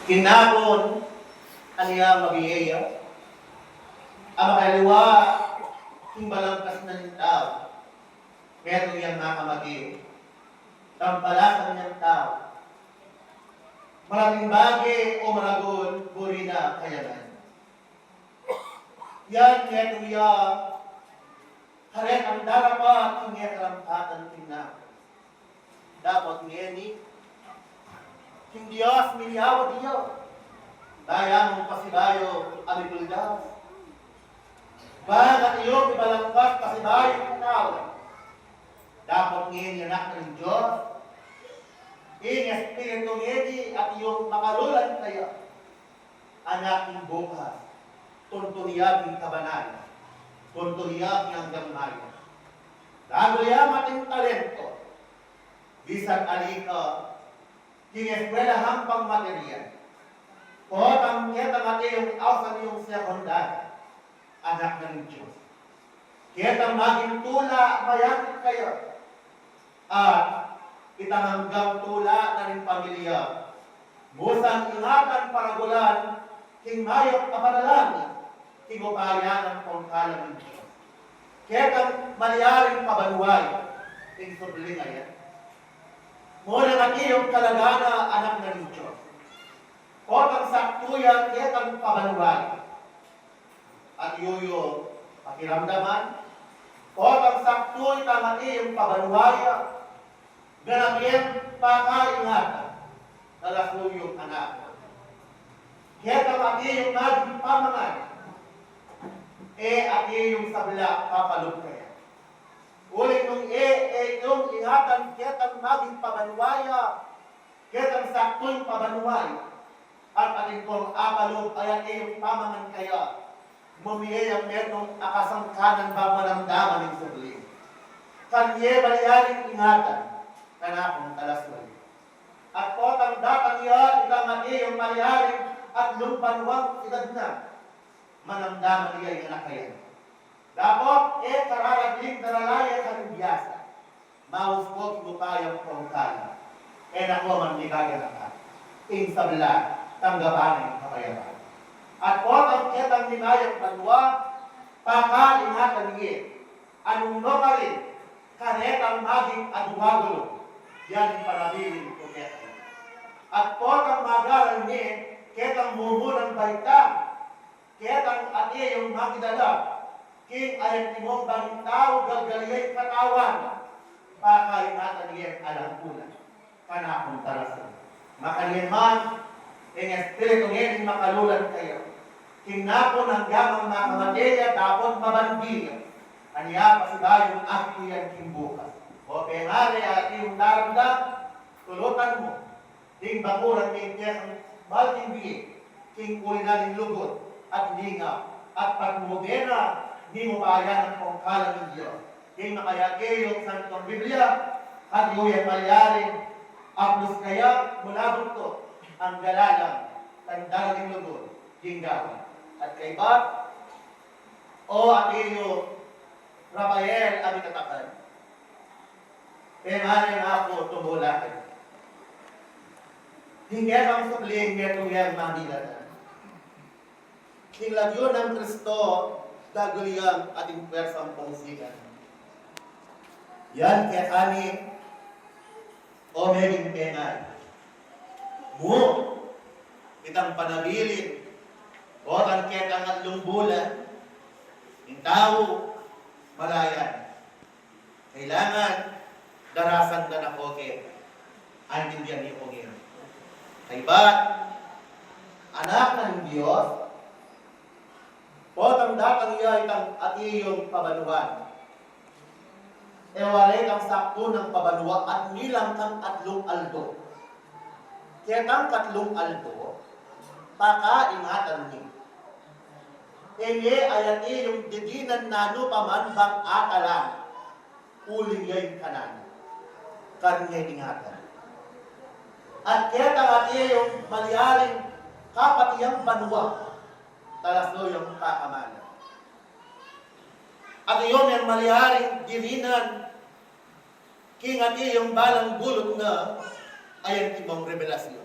Kinapon, aniya mabiyaya, ang makaliwa, himbalangkas na ng tao, meron niyang nakamagin, tampalasan niyang tao, maraming bagay o maragon, buri na kayanan. Yan, meron niya, haret ang darapat, hindi kalampatan tingnan. Dapat ngeni, King Diyos, miliyawa diyo. Daya mong pasibayo, amipuldas. Bagat iyo, ibalangkas, pasibayo ng tao. Dapat ngeni, anak ng Diyos. Ing Espiritu ngeni, at iyong makalulan kayo. Anak ng bukas, tuntuliyag ng kabanal, tuntuliyag ng gamay. Daguliyam ating talento, bisag alika, kineskwela hampang material. Potang kita ngati yung awsan yung sekundar, anak ng Diyos. Kita maging tula, mayakin kayo. At itanghanggang tula na rin pamilya. Musang ingatan paragulan, king mayok kapadalan, king upayan ng pangkalan ng Diyos. Kita maliyaring kabanuay, king subling ayan. Muna ngati yung kalagana, anak ng Diyos. Potang saktuyan, ketang pabanuay. At yuyo, pakiramdaman. Potang saktuy, kamati yung pabanuay. Ganagyan, pakaingatan. Talasuyong anak. Ketang ati yung naging pamangan. Ati yung sabla, papalugkaya. Ulit nung yung ingatan, ketang naging pabanuaya. Ketang saktuy pabanuay. At ating kong apalog ay yung pamangan kaya mumiyay ang merong akasangkanan ba maramdaman ng sublim. Kanye baliyaring ingatan kanakong talasway. At potang datang iya itamati yung baliyaring at lumpanwang edad na manamdaman niya yung nakayan. Dapat kararagling daralaya sa biyasa. Maus ko kibupayang pangkala. Nako man nikaganaka. Insabla. Tanggapan ng kapayapaan. At potang ketang nimayang banwa, pakaingatan niya, anong ka rin, kanetang maging adumagulo, yan panabiling kumetang. At potang magalan niya, ketang mumunan baita, ketang ati yung magdala, king ayang timong banging tao, galgaliyay katawan, pakaingatan niya alampunan, kanakong tarasan. Makanyan man, ang Espiritu ngayon makalulan kayo. Kinapon ang gamang makamateya, tapon mabandiya. Aniya pasigayong akto yan kimbukas. O penare at iyong daramdam, tulutan mo. Ding banguran ng tiyang malting biye, king kulinaling lugod at lingaw. At pagmudena, di mo payan ang pangkalan ng Diyos. King makayake yung Santong Biblia, at yung malyaring, aplos kaya mula bunto. Ang galalang, tandang lugod, jinggawan. At kay Bat, o atiyo, Rafael, abi katakan. Penganin ako tumulakin. Hingga ang subling metong yan mahilatan. Hinglagyo ng Kristo, daguliyang ating pwersang pangsigan. Yan kaya kami, o meging pengan. Mo, itang panabilin, o ang ketang at lungbulan, yung tao, malayan. Kailangan, darasan na na koke, antindihan ni koke. Kaya anak ng Diyos, o ang datang iya itang atiyong pabanuan. Ewalay kang sakto ng pabanwa at nilang kang atlong aldo. Ketang katlong aldo, pakaingatan niyo. Enge ayati yung didinan nano paman bang atalan, uling yung kanan. Kanya ingatan. At ketang ati yung maliaring kapatiyang banwa, talaslo yung kakamanan. At iyon yung maliaring didinan, king ati yung balang gulot na ayan ibang revelasyon.